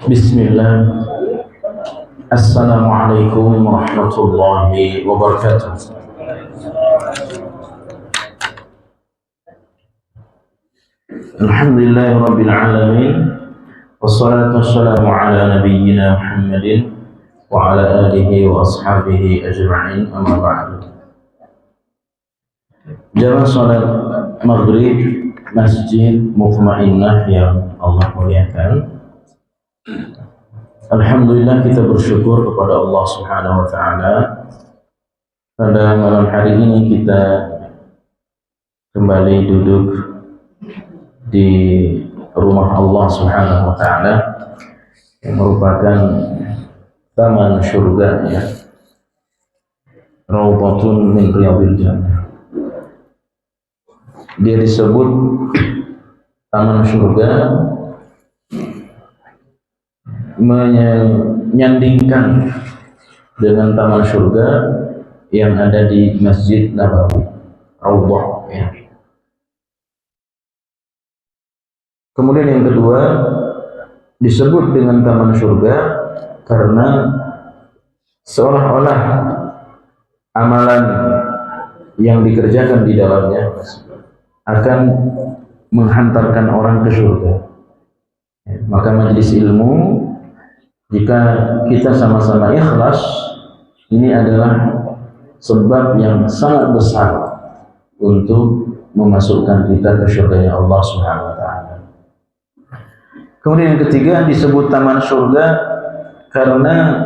Bismillah. Assalamualaikum warahmatullahi wabarakatuh. Alhamdulillahi rabbil alamin. Wassalatu wassalamu ala nabiyyina Muhammadin wa ala alihi wa ashabihi ajma'in, amma ba'du. Jamaah salat maghrib Masjid Mutmainnah yang Allah muliakan, alhamdulillah kita bersyukur kepada Allah Subhanahu wa taala. Pada malam hari ini kita kembali duduk di rumah Allah Subhanahu wa taala yang merupakan taman surga, ya. Raudhatun min riyadil jannah. Dia disebut taman surga menyandingkan dengan taman surga yang ada di Masjid Nabawi, Raudhah, ya. Kemudian yang kedua, disebut dengan taman surga karena seolah-olah amalan yang dikerjakan di dalamnya akan menghantarkan orang ke surga. Maka majelis ilmu, jika kita sama-sama ikhlas, ini adalah sebab yang sangat besar untuk memasukkan kita ke surga Allah Subhanahu wa taala. Kemudian yang ketiga, disebut taman surga karena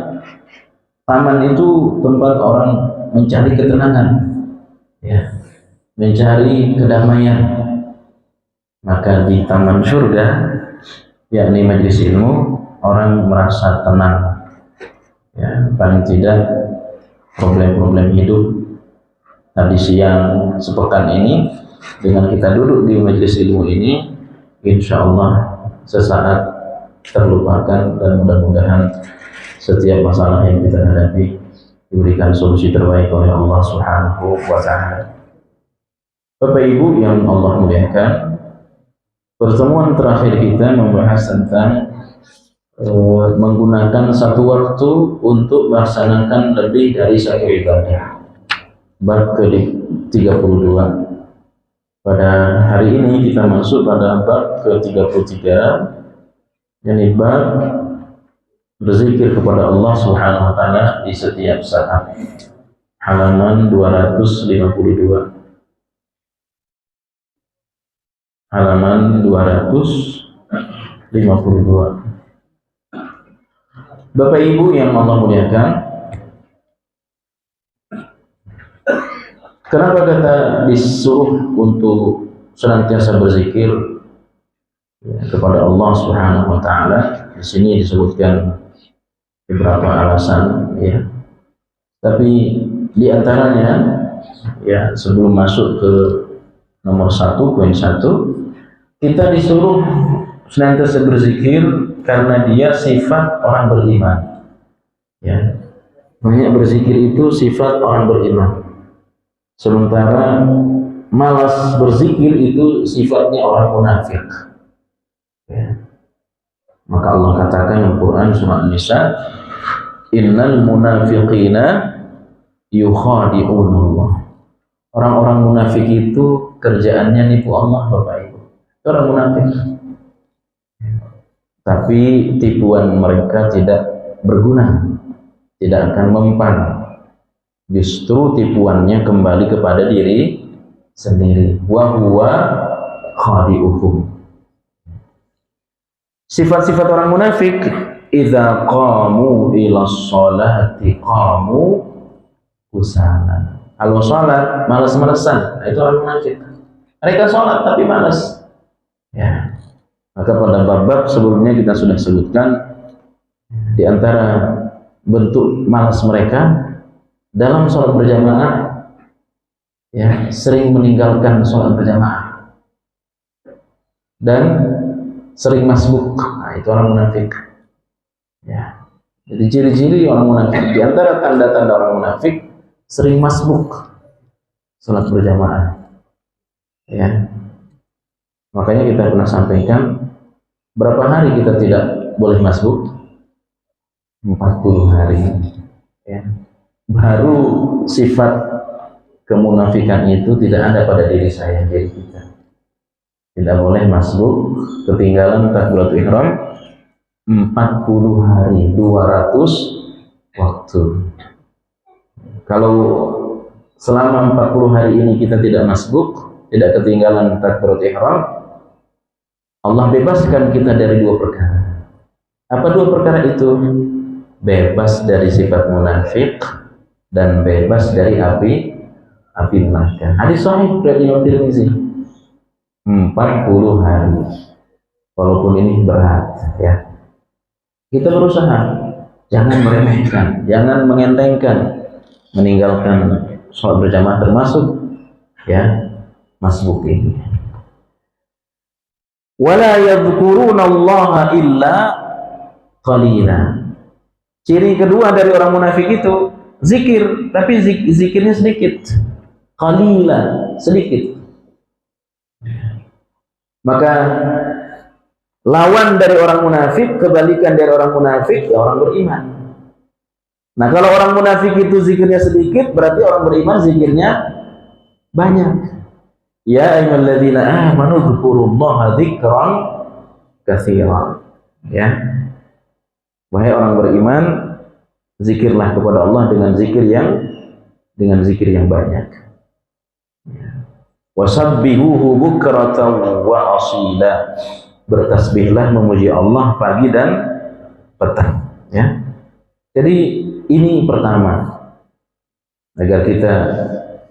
taman itu tempat orang mencari ketenangan, ya, mencari kedamaian. Maka di taman surga, yakni majelis ilmu, orang merasa tenang, ya, paling tidak problem-problem hidup. Tadi siang sepekan ini dengan kita duduk di majelis ilmu ini, insya Allah sesaat terlupakan, dan mudah-mudahan setiap masalah yang kita hadapi diberikan solusi terbaik oleh Allah Subhanahu wa taala. Bapak Ibu yang Allah muliakan, pertemuan terakhir kita membahas tentang menggunakan satu waktu untuk melaksanakan lebih dari satu ibadah. Bab ke-32. Pada hari ini kita masuk pada bab ke-33, yakni bab berzikir kepada Allah Subhanahu wa taala di setiap saat. Halaman 252. Halaman 252. Bapak Ibu yang Allah muliakan, kenapa kita disuruh untuk senantiasa berzikir, ya, kepada Allah Subhanahu wa taala? Di sini disebutkan beberapa alasan, ya. Tapi di antaranya, ya, sebelum masuk ke nomor 1, poin 1, kita disuruh senantiasa berzikir karena dia sifat orang beriman, ya. Banyak berzikir itu sifat orang beriman. Sementara malas berzikir itu sifatnya orang munafik, ya. Maka Allah katakan dalam Quran surah An-Nisa, innal munafiqina yukhadi'unallah. Orang-orang munafik itu kerjaannya nipu Allah, Bapak Ibu. Itu orang munafik. Tapi tipuan mereka tidak berguna, tidak akan mempan. Justru tipuannya kembali kepada diri sendiri. Wa huwa khadi'uhum. Sifat-sifat orang munafik, idza qamu ila sholati qamu kusala. Kalau salat malas-malesan, itu orang munafik. Mereka salat tapi malas, ya. Maka pada bab-bab sebelumnya kita sudah sebutkan, di antara bentuk malas mereka dalam sholat berjamaah, ya, sering meninggalkan sholat berjamaah dan sering masbuk. Nah, itu orang munafik, ya. Jadi ciri-ciri orang munafik, di antara tanda-tanda orang munafik, sering masbuk sholat berjamaah, ya. Makanya kita pernah sampaikan, berapa hari kita tidak boleh masbuk 40 hari. Ya. Baru sifat kemunafikan itu tidak ada pada diri saya, diri kita. Tidak boleh masbuk ketinggalan takbiratul ihram 40 hari, 200 waktu. Kalau selama 40 hari ini kita tidak masbuk, tidak ketinggalan takbiratul ihram, Allah bebaskan kita dari 2 perkara. Apa 2 perkara itu? Bebas dari sifat munafik dan bebas dari api neraka. Hadis sahih dari Imam Tirmizi. 40 hari. Walaupun ini berat, ya. Kita berusaha, jangan meremehkan, jangan mengentengkan, meninggalkan sholat berjamaah termasuk ya masbuk ini. Wala yadhkurunallaha illa qalila. Ciri kedua dari orang munafik itu zikir, tapi zikirnya sedikit. Qalila, sedikit. Maka lawan dari orang munafik, kebalikan dari orang munafik, ya orang beriman. Nah, kalau orang munafik itu zikirnya sedikit, berarti orang beriman zikirnya banyak. Ya ayyuhalladzina amanu dzkurullaha dzikran katsiran. Ya. Wahai orang beriman, zikirlah kepada Allah dengan zikir yang banyak. Wasabbihuhu bukratan wa asila. Bertasbihlah memuji Allah pagi dan petang, ya. Jadi ini pertama, agar kita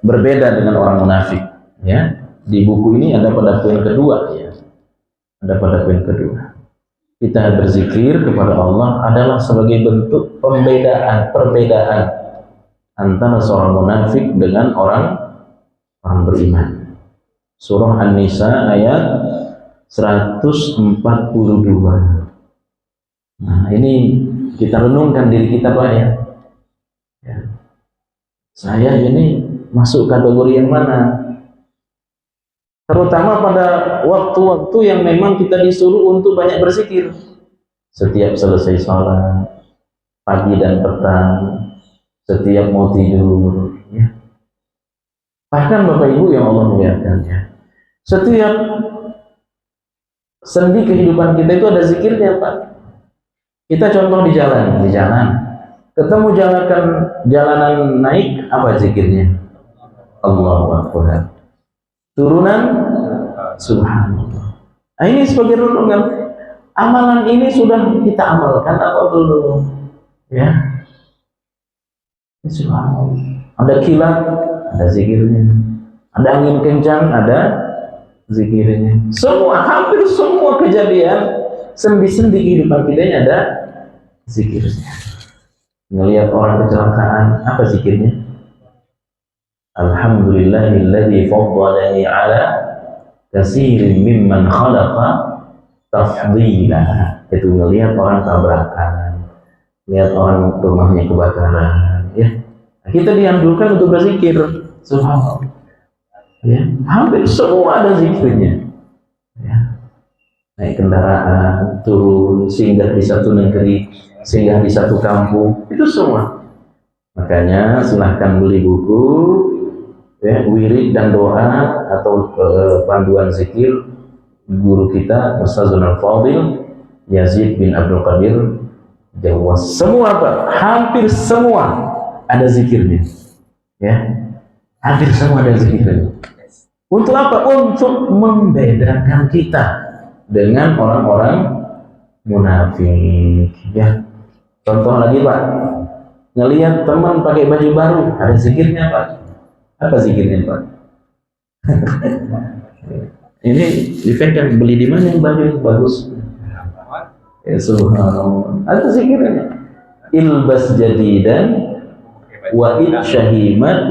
berbeda dengan orang munafik, ya. Di buku ini ada pada poin kedua, ya. Ada pada poin kedua. Kita berzikir kepada Allah adalah sebagai bentuk perbedaan antara seorang munafik dengan orang beriman. Surah An-Nisa ayat 142. Nah, ini kita renungkan diri kita, Pak, ya. Saya ini masuk kategori yang mana? Terutama pada waktu-waktu yang memang kita disuruh untuk banyak berzikir. Setiap selesai salat, pagi dan petang, setiap mau tidur, ya. Bahkan Bapak Ibu yang Allah muliakan, ya. Setiap sendi kehidupan kita itu ada zikirnya, Pak. Kita contoh di jalan. Ketemu jalanan naik, apa zikirnya? Allahu Akbar. Turunan, subhanallah. Nah, ini sebagai renungan. Amalan ini sudah kita amalkan atau belum? Ya. Subhanallah. Ada kilat, ada zikirnya. Ada angin kencang, ada zikirnya. Hampir semua kejadian sendi-sendi kehidupan kita ini ada zikirnya. Ngelihat orang kecelakaan, apa zikirnya? Alhamdulillahilladzi faddalani ala katsirin mimman khalaqa tafdila. Itu ngelihat orang tabrakan, lihat orang rumahnya kebakaran, ya. Kita dianjurkan untuk berzikir. Subhanallah. Ya, hampir semua ada zikirnya. Ya. Naik kendaraan, turun, singgah di satu negeri, singgah di satu kampung, itu semua. Makanya silahkan beli buku, ya, wirid dan doa atau panduan zikir guru kita Ustazul Fadil Yazid bin Abdul Qadir Jawas. Semua, Pak, hampir semua ada zikirnya, ya. Hampir semua ada zikirnya. Untuk apa? Untuk membedakan kita dengan orang-orang munafik, ya. Contoh lagi, Pak, ngelihat teman pakai baju baru, ada zikirnya, Pak. Apa zikirnya, Pak? Ini dipegang, beli di mana yang baju yang bagus? Ya, subhanallah. Ada zikirnya. Ilbas jadidan wa id syahidan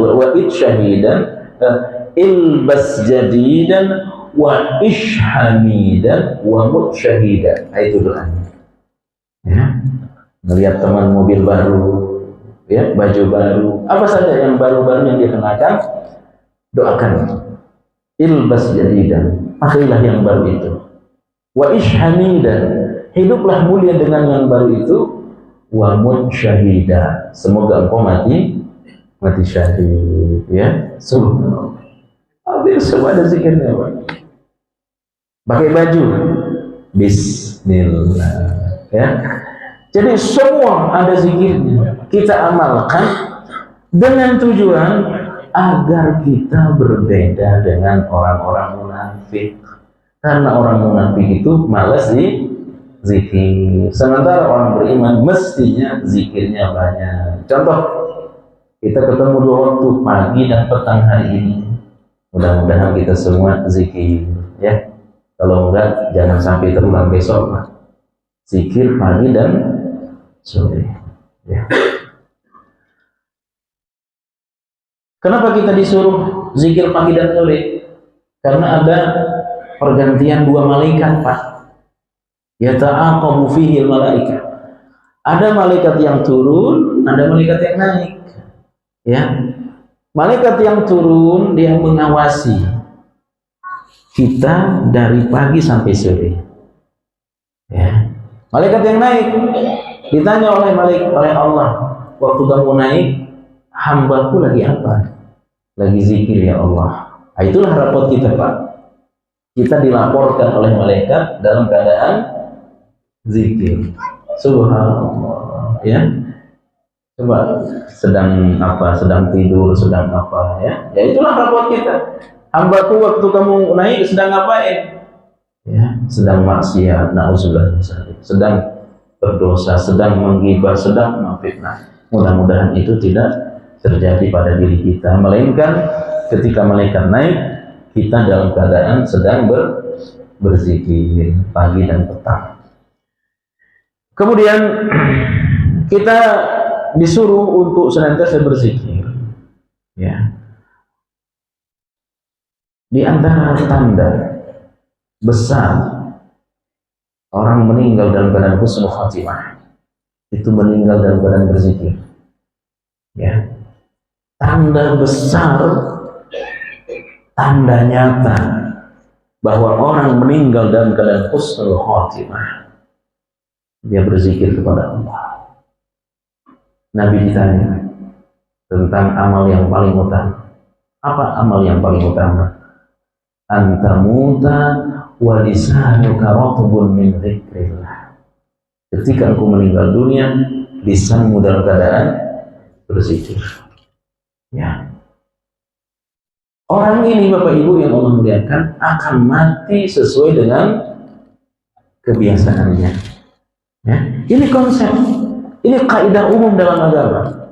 ilbas jadidan wa ishhamidan wa mut syahidan. Itu doanya. Ya. Melihat teman mobil baru, ya, baju baru, apa saja yang baru-baru yang dia kenakan, doakan. Ilbas jadidan, pakailah yang baru itu. Wa ishhamidan, hiduplah mulia dengan yang baru itu, wa mut syahida, semoga engkau mati syahid, ya. Subhanallah. Hampir semua ada zikirnya, Pak. Pakai baju bismillah, ya. Jadi semua ada zikirnya, kita amalkan dengan tujuan agar kita berbeda dengan orang-orang munafik. Karena orang munafik itu malas zikir, sementara orang beriman mestinya zikirnya banyak. Contoh, kita ketemu 2 waktu, pagi dan petang hari ini. Mudah-mudahan kita semua zikir, ya. Kalau enggak, jangan sampai terulang besok, Pak. Zikir pagi dan sore, ya. Kenapa kita disuruh zikir pagi dan sore? Karena ada pergantian 2 malaikat, Pak. Yata'aqabu fihi malaikat. Ada malaikat yang turun, ada malaikat yang naik. Ya. Malaikat yang turun dia mengawasi kita dari pagi sampai sore. Ya. Malaikat yang naik ditanya oleh Allah, waktu kamu naik, hambaku lagi apa? Lagi zikir ya Allah. Nah, itulah rapot kita, Pak. Kita dilaporkan oleh malaikat dalam keadaan zikir. Subhanallah, ya. Coba sedang apa? Sedang tidur, sedang apa, ya? Ya itulah rapot kita. Hambaku waktu kamu naik sedang ngapain? Ya, sedang maksiat, na'udzubillah, sedang berdosa, sedang menggibah, sedang memfitnah. Mudah-mudahan itu tidak terjadi pada diri kita, melainkan ketika malaikat naik, kita dalam keadaan sedang berzikir pagi dan petang. Kemudian kita disuruh untuk senantiasa berzikir, ya. Di antara tanda besar orang meninggal dalam keadaan husnul khatimah itu meninggal dalam keadaan berzikir, ya. Tanda besar, tanda nyata bahwa orang meninggal dalam keadaan husnul khatimah, dia berzikir kepada Allah. Nabi ditanya tentang amal yang paling utama. Apa amal yang paling utama? Anta muta wa lisanuka ratbun min dzikrillah. Ketika engkau meninggal dunia, lisanmu dalam keadaan berzikir. Ya. Orang ini, Bapak Ibu yang Allah muliakan, akan mati sesuai dengan kebiasaannya. Ya. Ini konsep, ini kaidah umum dalam agama.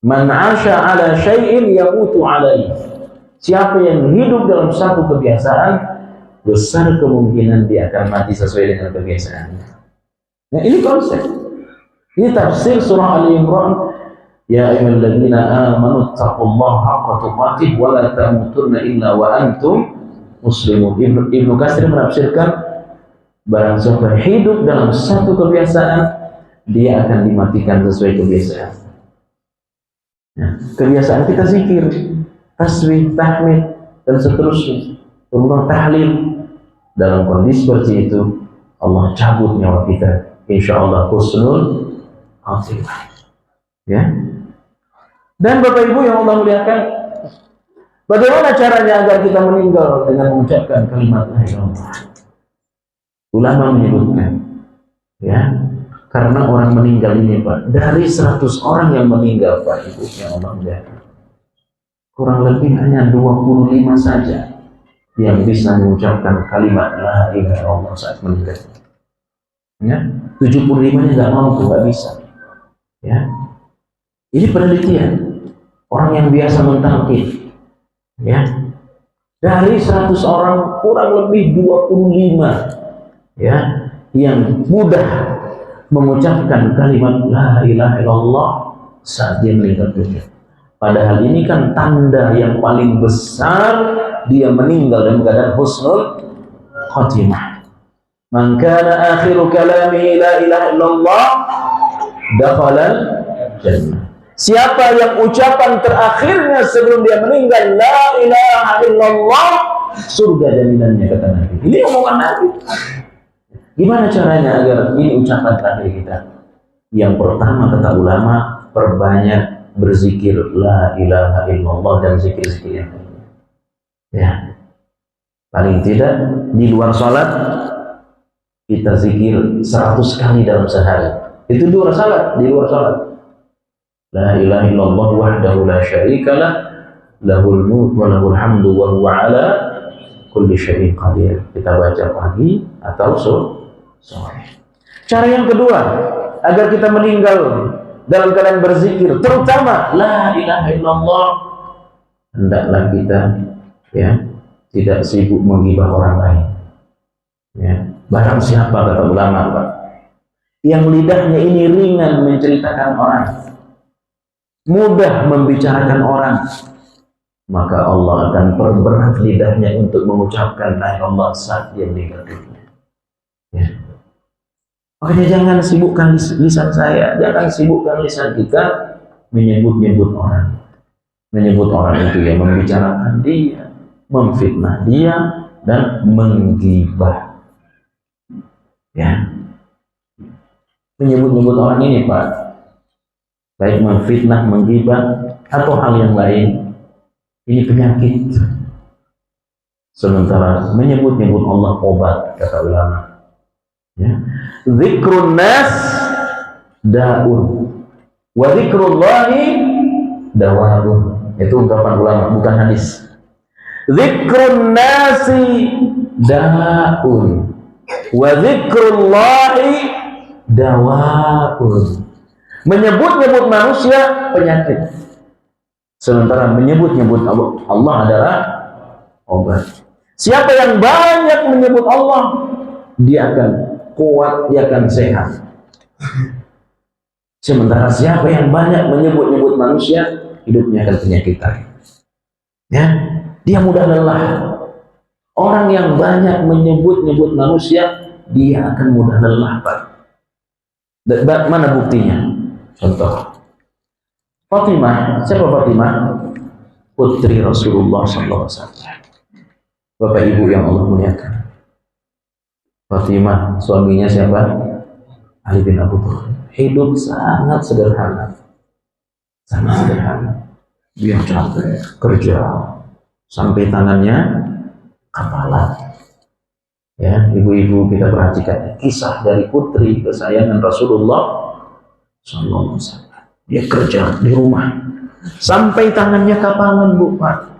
Man 'asha 'ala syai'in yamutu 'alaihi. Siapa yang hidup dalam satu kebiasaan, besar kemungkinan dia akan mati sesuai dengan kebiasaannya. Nah, ini konsep. Ini tafsir surah Ali Imran. Ya ayyuhalladzina amanu taqullaha haqqa tuqatih wa la tamutunna illa wa antum muslimun. Ibnu Katsir menafsirkan, barang siapa hidup dalam satu kebiasaan, dia akan dimatikan sesuai kebiasaan. Nah, kebiasaan kita zikir, tasbih, tahmid, dan seterusnya, kemudian tahlil. Dalam kondisi seperti itu, Allah cabut nyawa kita, insya Allah husnul khatimah. Ya. Dan Bapak Ibu yang Allah muliakan, bagaimana caranya agar kita meninggal dengan mengucapkan kalimat la ilaha illallah? Ulama menyebutkan, ya, karena orang meninggal ini, Pak, dari 100 orang yang meninggal, Pak Ibu yang Allah muliakan, kurang lebih hanya 25 saja yang bisa mengucapkan kalimat la ilaha illallah saat meninggal. Ya, 75-nya nggak mampu, nggak bisa. Ya, ini penelitian orang yang biasa mentalkin. Ya, dari 100 orang kurang lebih 25 ya yang mudah mengucapkan kalimat la ilaha illallah saat dia meninggal dunia. Padahal ini kan tanda yang paling besar dia meninggal dalam keadaan husnul khatimah. Man kana akhiru kalamihi la ilaha illallah dakhala jannah. Siapa yang ucapan terakhirnya sebelum dia meninggal la ilaha illallah, surga jaminannya, kata Nabi. Ini omongan Nabi. Gimana caranya agar ini ucapan terakhir kita? Yang pertama kata ulama, perbanyak berzikir la ilaha illallah dan zikir-zikir yang lainnya. Ya, paling tidak di luar sholat kita zikir 100 kali dalam sehari. Itu di luar sholat, di luar sholat. La ilaha illallah wahdahu la syarikalah, lahul mulk wa lahul hamdu wa huwa ala kulli syai'in qadir. Kita baca pagi atau sore. Cara yang kedua, agar kita meninggal dalam keadaan berzikir, terutama la ilaha illallah, hendaklah kita ya tidak sibuk menggibah orang lain. Ya, barang siapa kata ulama, Pak, yang lidahnya ini ringan menceritakan orang, mudah membicarakan orang, maka Allah akan perberat lidahnya untuk mengucapkan la ilaha illallah saat dia meninggal dunia. Ya. Makanya jangan sibukkan lisan saya, jangan sibukkan lisan kita menyebut-nyebut orang. Menyebut orang itu yang membicarakan dia, memfitnah dia, dan menggibah. Ya. Menyebut-nyebut orang ini, Pak, baik memfitnah, menggibah, atau hal yang lain, ini penyakit. Sementara menyebut-nyebut Allah obat, kata ulama. Ya. Zikrun nas da'un wa zikrullahi dawa'un. Itu ungkapan ulama, bukan hadis. Zikrun nasi da'un wa zikrullahi dawa'un. Menyebut-nyebut manusia penyakit, sementara menyebut-nyebut Allah adalah obat. Siapa yang banyak menyebut Allah, dia akan kuat, dia akan sehat. Sementara siapa yang banyak menyebut-nyebut manusia, hidupnya akan penyakitan. Ya, dia mudah lelah. Orang yang banyak menyebut-nyebut manusia, dia akan mudah lelah, Pak. Mana buktinya? Contoh, Fatimah. Siapa Fatimah? Putri Rasulullah SAW. Bapak Ibu yang Allah muliakan, Fatimah suaminya siapa? Ali bin Abi Thalib. Hidup sangat sederhana, sangat sederhana. Dia capek kerja sampai tangannya kapalan. Ya, ibu-ibu kita perhatikan kisah dari putri kesayangan Rasulullah SAW. Dia kerja di rumah sampai tangannya kapalan, Bu, Pak.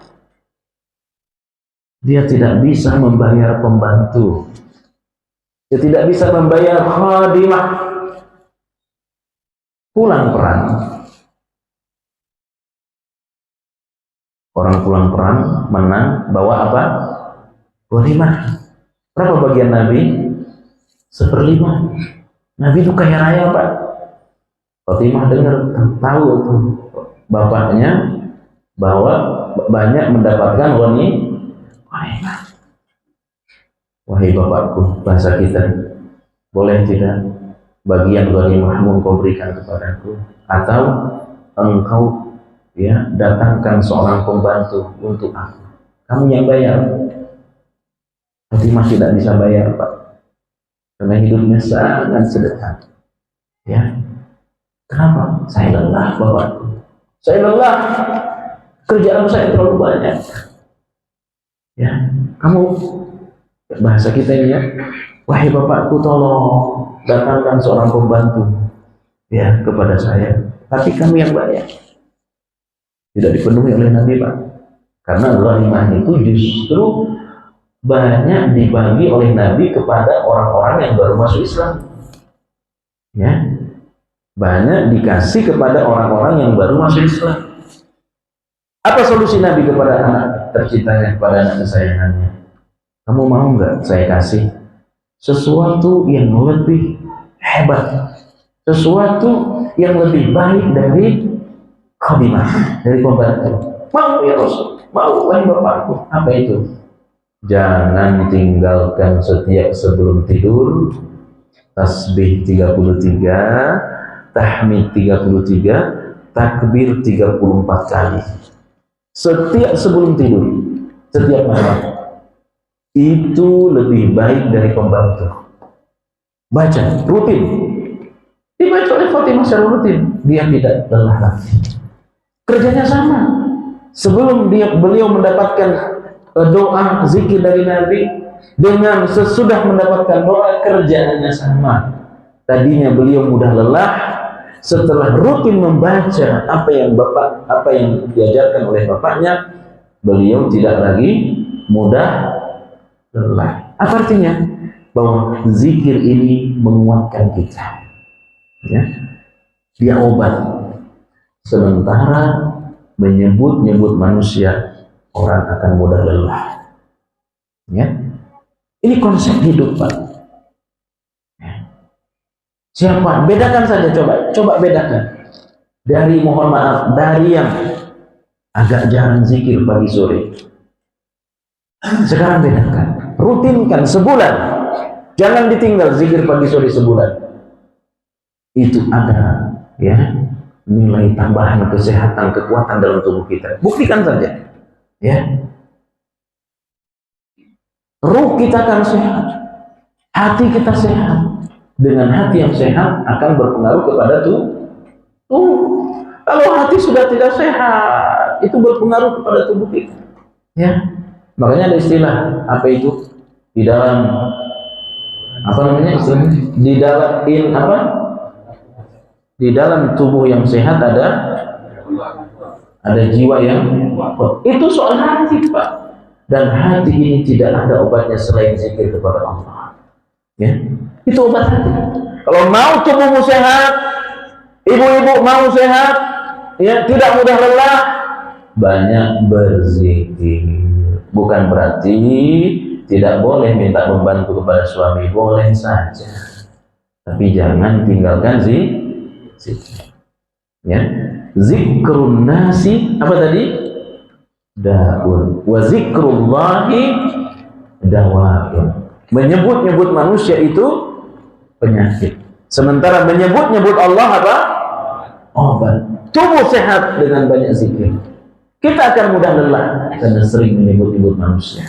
Dia tidak bisa membayar pembantu. Dia tidak bisa membayar khadimah. Pulang perang. Orang pulang perang, menang, bawa apa? Ghanimah. Berapa bagian Nabi? 1/5. Nabi itu kaya raya, Pak. Fatimah dengar, tahu tuh bapaknya bahwa banyak mendapatkan ghanimah. Wahai bapakku, bahasa kita, boleh tidak bagian ghanimahmu engkau berikan kepadaku, atau engkau ya datangkan seorang pembantu untuk aku, kamu yang bayar. Fatimah tidak bisa bayar, Pak, karena hidupnya sangat sederhana. Ya, kenapa? Saya lelah, bapakku. Saya lelah, kerjaan saya terlalu banyak. Ya, kamu, bahasa kita ini ya, wahai bapakku, tolong datangkan seorang pembantu ya kepada saya, tapi kamu yang bayar. Tidak dipenuhi oleh Nabi, Pak, karena ghanimah itu justru banyak dibagi oleh Nabi kepada orang-orang yang baru masuk Islam. Ya, banyak dikasih kepada orang-orang yang baru masuk Islam. Apa solusi Nabi kepada anak tercintanya, kepada anak kesayangannya? Kamu mau nggak saya kasih sesuatu yang lebih hebat, sesuatu yang lebih baik dari khadimah, dari pembantu? Mau ya Rasul? Mau, wahai bapakku. Apa itu? Jangan tinggalkan setiap sebelum tidur tasbih 33, tahmid 33, takbir 34 kali. Setiap sebelum tidur, setiap malam. Itu lebih baik dari pembantu. baca rutin, dibaca oleh Fatimah secara rutin, dia tidak lelah lagi. Kerjanya sama. Sebelum beliau mendapatkan doa zikir dari Nabi, dengan sesudah mendapatkan doa, kerjaannya sama. Tadinya beliau mudah lelah, setelah rutin membaca apa yang diajarkan oleh bapaknya, beliau tidak lagi mudah lelah. Apa artinya? Bahwa zikir ini menguatkan kita, ya. Dia obat. Sementara menyebut-nyebut manusia, orang akan mudah lelah, ya. Ini konsep hidup, Pak. Siapa? Bedakan saja, coba bedakan. Dari, mohon maaf, dari yang agak jarang zikir pagi sore, sekarang bedakan, rutinkan sebulan, jangan ditinggal zikir pagi sore sebulan. Itu ada, ya, nilai tambahan kesehatan, kekuatan dalam tubuh kita. Buktikan saja, ya. Ruh kita akan sehat, hati kita sehat. Dengan hati yang sehat akan berpengaruh kepada tubuh. Kalau hati sudah tidak sehat, itu berpengaruh kepada tubuh kita, ya. Makanya ada istilah apa itu di dalam apa namanya istilahnya, di dalam tubuh yang sehat ada jiwa yang kuat. Itu soal hati, Pak. Dan hati ini tidak ada obatnya selain zikir kepada Allah, ya. Itu obat hati. Kalau mau tubuhmu sehat, ibu-ibu mau sehat, ya, tidak mudah lelah, banyak berzikir. Bukan berarti tidak boleh minta membantu kepada suami, boleh saja. Tapi jangan tinggalkan zikir. Ya. Zikrun nasi apa tadi? Daun. Wa zikrullahi dawaun. Menyebut-nyebut manusia itu penyakit. Sementara menyebut-nyebut Allah apa? Obat. Tubuh sehat dengan banyak zikir. Kita akan mudah lelah karena sering menyebut-nyebut manusia.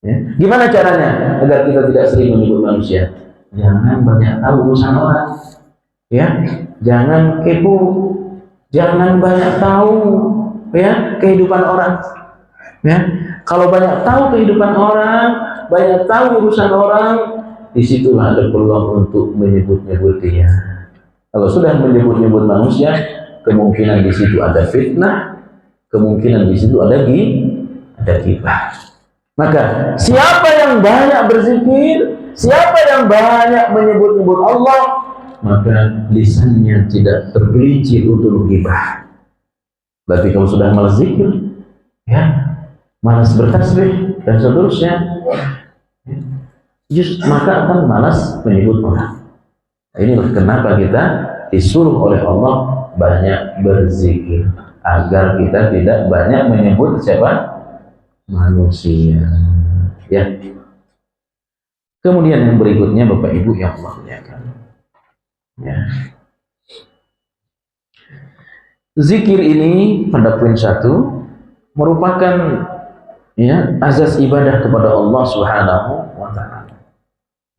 Ya. Gimana caranya agar kita tidak sering menyebut manusia? Jangan banyak tahu urusan orang. Ya, jangan kepo. Jangan banyak tahu, ya, kehidupan orang. Ya, kalau banyak tahu kehidupan orang, banyak tahu urusan orang, disitulah ada peluang untuk menyebut-nyebut dia. Kalau sudah menyebut-nyebut manusia, kemungkinan di situ ada fitnah, kemungkinan di situ ada ghibah. Maka siapa yang banyak berzikir, siapa yang banyak menyebut-nyebut Allah, maka lisannya tidak tergelincir untuk ghibah. Berarti kalau sudah malas zikir, ya, malas bertasbih dan seterusnya, maka akan malas menyebut orang. Inilah kenapa kita disuruh oleh Allah banyak berzikir, agar kita tidak banyak menyebut siapa? Manusia. Ya. Kemudian yang berikutnya, Bapak Ibu yang Allah muliakan, ya. Zikir ini pada poin 1 merupakan, ya, azas ibadah kepada Allah Subhanahu wa taala.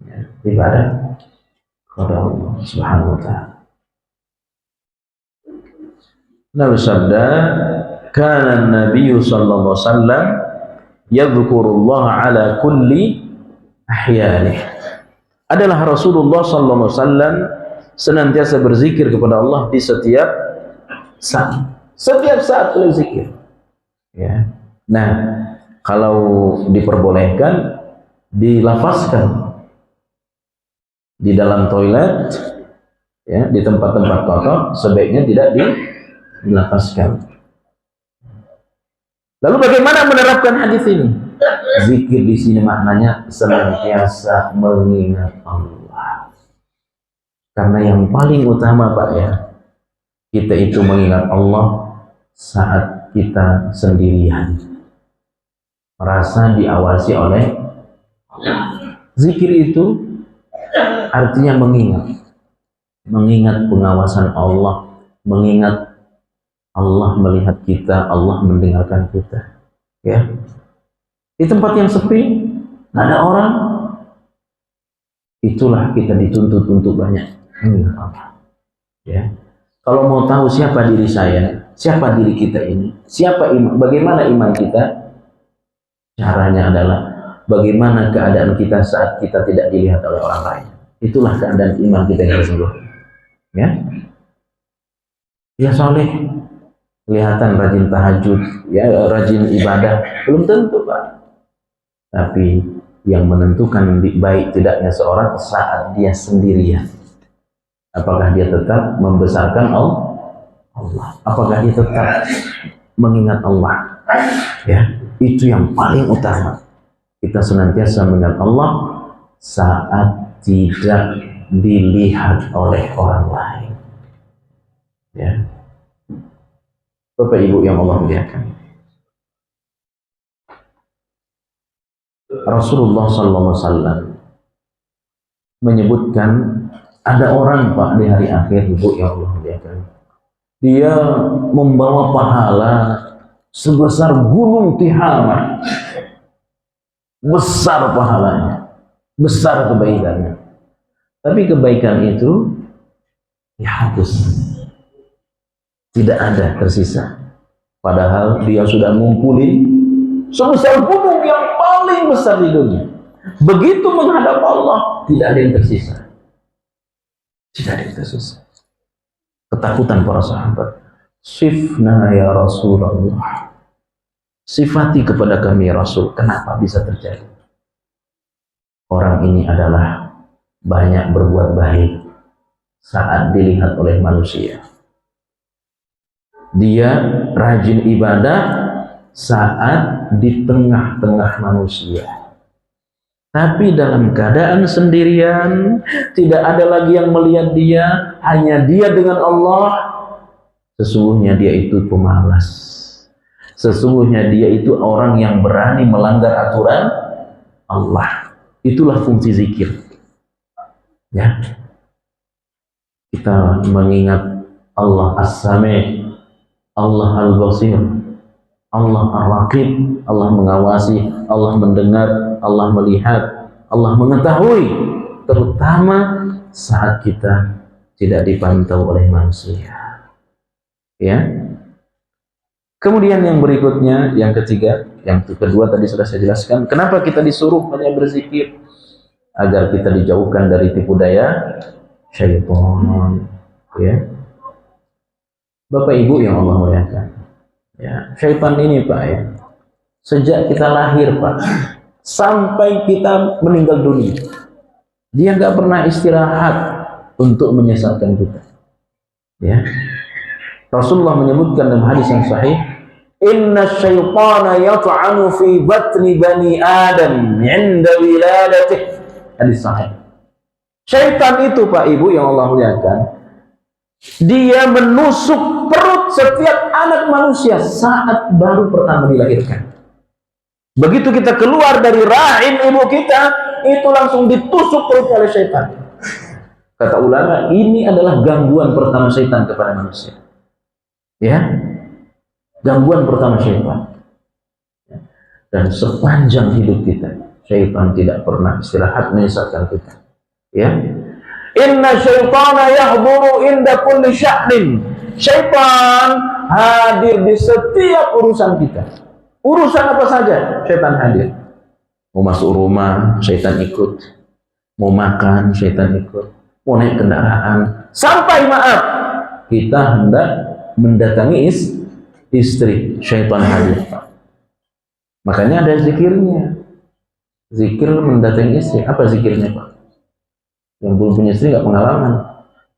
Ya, ibadah kepada Allah Subhanahu wa taala. Lalu sabda, kana Nabi sallallahu alaihi wasallam yadhkurullah ala kulli ahyanih. Adalah Rasulullah sallallahu alaihi wasallam senantiasa berzikir kepada Allah di setiap saat oleh zikir, ya. Nah, kalau diperbolehkan dilafazkan di dalam toilet, ya, di tempat-tempat kotor, sebaiknya tidak dilafazkan. Lalu bagaimana menerapkan hadis ini? Zikir di sini maknanya senantiasa mengingat Allah. Karena yang paling utama, Pak, ya, kita itu mengingat Allah saat kita sendirian, merasa diawasi oleh Allah. Zikir itu artinya mengingat pengawasan Allah, mengingat Allah melihat kita, Allah mendengarkan kita, ya. Di tempat yang sepi, nggak ada orang, itulah kita dituntut untuk banyak mengingat Allah. Ya. Kalau mau tahu siapa diri saya, siapa diri kita ini, bagaimana iman kita, caranya adalah bagaimana keadaan kita saat kita tidak dilihat oleh orang lain. Itulah keadaan iman kita yang sesungguhnya. Ya, ya soleh, kelihatan rajin tahajud, ya rajin ibadah, belum tentu Pak. Tapi yang menentukan baik tidaknya seorang saat dia sendirian. Apakah dia tetap membesarkan Allah? Apakah dia tetap mengingat Allah? Ya, itu yang paling utama. Kita senantiasa mengingat Allah saat tidak dilihat oleh orang lain. Ya, Bapak Ibu yang Allah muliakan. Rasulullah SAW menyebutkan ada orang Pak di hari akhir, Ibu yang Allah muliakan. Dia membawa pahala sebesar gunung Tihamah. Besar pahalanya, besar kebaikannya. Tapi kebaikan itu dihapus. Tidak ada tersisa. Padahal dia sudah ngumpulin sebesar gunung yang paling besar di dunia. Begitu menghadap Allah, tidak ada yang tersisa. Tidak ada yang tersisa. Ketakutan para sahabat. Sifna ya Rasulullah. Sifati kepada kami ya Rasul. Kenapa bisa terjadi? Orang ini adalah banyak berbuat baik saat dilihat oleh manusia. Dia rajin ibadah saat di tengah-tengah manusia. Tapi dalam keadaan sendirian, tidak ada lagi yang melihat dia, hanya dia dengan Allah. Sesungguhnya dia itu pemalas. Sesungguhnya dia itu orang yang berani melanggar aturan Allah. Itulah fungsi zikir. Ya, kita mengingat Allah As-Sami', Allah Al-Basir, Allah Ar-Raqib, Allah mengawasi, Allah mendengar, Allah melihat, Allah mengetahui, terutama saat kita tidak dipantau oleh manusia. Ya. Kemudian yang berikutnya, yang ketiga, yang kedua tadi sudah saya jelaskan, kenapa kita disuruh banyak berzikir? Agar kita dijauhkan dari tipu daya syaitan. Ya. Bapak Ibu yang Allah muliakan. Ya, syaitan ini Pak ya, sejak kita lahir Pak, sampai kita meninggal dunia, dia nggak pernah istirahat untuk menyesatkan kita. Ya. Rasulullah menyebutkan dalam hadis yang sahih, inna syaitana yat'anu fi batni bani Adam 'inda wiladatih. Hadis sahih. Syaitan itu Pak Ibu yang Allah muliakan, dia menusuk perut setiap anak manusia saat baru pertama dilahirkan. Begitu kita keluar dari rahim ibu kita, itu langsung ditusuk perut oleh syaitan. Kata ulama, ini adalah gangguan pertama syaitan kepada manusia. Ya, gangguan pertama syaitan. Dan sepanjang hidup kita, syaitan tidak pernah istirahat menyesatkan kita. Ya, inna syaitana yahduru inda kulli sya'nin. Syaitan hadir di setiap urusan kita. Urusan apa saja, syaitan hadir. Mau masuk rumah, syaitan ikut. Mau makan, syaitan ikut. Mau naik kendaraan, sampai maaf, kita hendak mendatangi istri, syaitan hadir. Makanya ada zikirnya. Zikir mendatangi istri. Apa zikirnya Pak? Yang belum punya istri nggak pengalaman.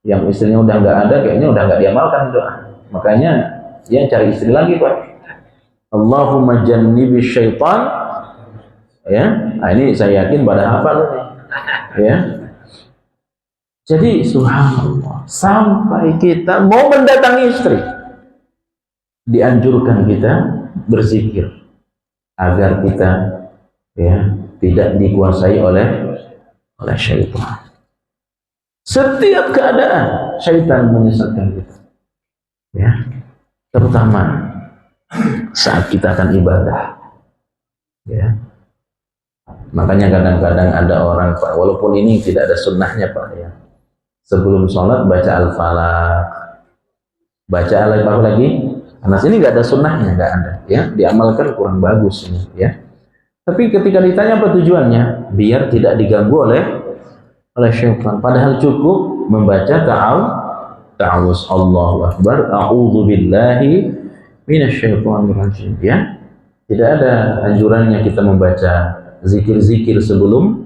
Yang istrinya udah nggak ada, kayaknya udah nggak diamalkan doa. Makanya dia cari istri lagi Pak. Allahumma jannibi syaitan. Ya, nah, ini saya yakin pada hafal nih. Ya. Jadi subhanallah, sampai kita mau mendatangi istri, dianjurkan kita berzikir agar kita ya tidak dikuasai oleh syaitan. Setiap keadaan syaitan menyesatkan kita. Ya, terutama saat kita akan ibadah. Ya. Makanya kadang-kadang ada orang Pak, walaupun ini tidak ada sunnahnya Pak ya, sebelum sholat baca al-falaq, baca apa lagi? Anas, ini nggak ada sunnahnya, nggak ada ya, diamalkan kurang bagus ini ya. Tapi ketika ditanya apa tujuannya, biar tidak diganggu oleh syaitan. Padahal cukup membaca ta'awuz, Allahu Akbar, a'udzu billahi minasyaitonir rajim ya. Tidak ada anjurannya kita membaca zikir-zikir sebelum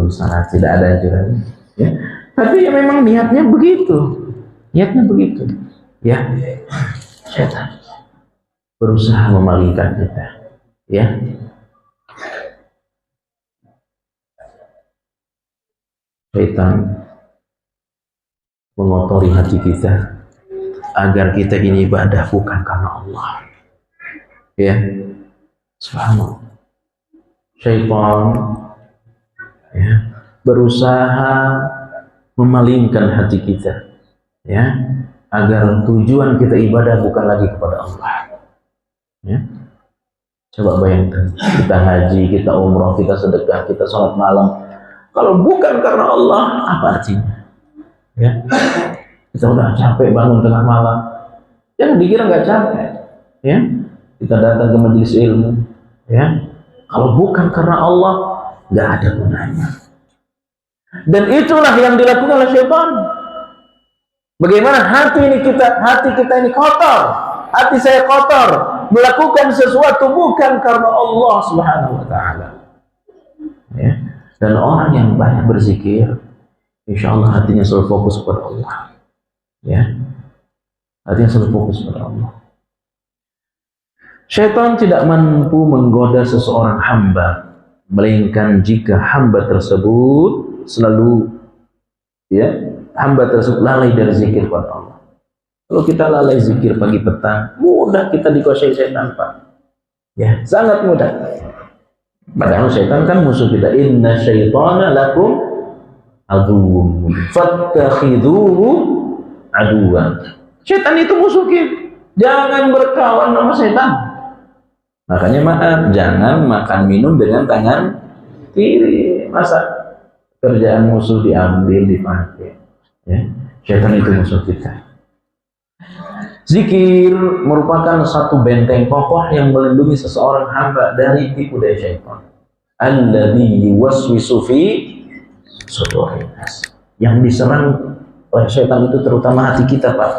salat, tidak ada anjurannya ya. Tapi ya memang niatnya begitu. Ya. Syaitan berusaha memalingkan kita ya. Syaitan mengotori hati kita agar kita ini ibadah bukan karena Allah ya. Subhanallah. Syaitan ya, berusaha memalingkan hati kita ya, agar tujuan kita ibadah bukan lagi kepada Allah ya. Coba bayangkan, kita haji, kita umroh, kita sedekah, kita sholat malam, kalau bukan karena Allah, apa artinya ya? Kita udah capek bangun tengah malam, jangan dikira nggak capek ya. Kita datang ke majelis ilmu ya, kalau bukan karena Allah, nggak ada gunanya. Dan itulah yang dilakukan oleh syaitan. Bagaimana hati kita ini kotor, hati saya kotor, melakukan sesuatu bukan karena Allah Subhanahu wa taala. Ya. Dan orang yang banyak berzikir, insya Allah hatinya selalu fokus kepada Allah. Ya. Hatinya selalu fokus kepada Allah. Syaitan tidak mampu menggoda seseorang hamba, melainkan jika hamba tersebut selalu lalai dari zikir kepada Allah. Kalau kita lalai zikir pagi petang, mudah kita dikuasai syaitan Pak. Ya, sangat mudah. Padahal syaitan kan musuh kita. Inna syaitana lakum aduwwun fattakhidhuhu aduwan. Syaitan itu musuh kita. Jangan berkawan sama syaitan. Makanya maaf, jangan makan minum dengan tangan kiri. Masa kerjaan musuh diambil, dipakai ya. Syaitan itu musuh kita. Zikir merupakan satu benteng kokoh yang melindungi seseorang hamba dari tipu daya syaitan. Alladzi yuwaswisu fi sudurin nas. Yang diserang oleh syaitan itu terutama hati kita Pak.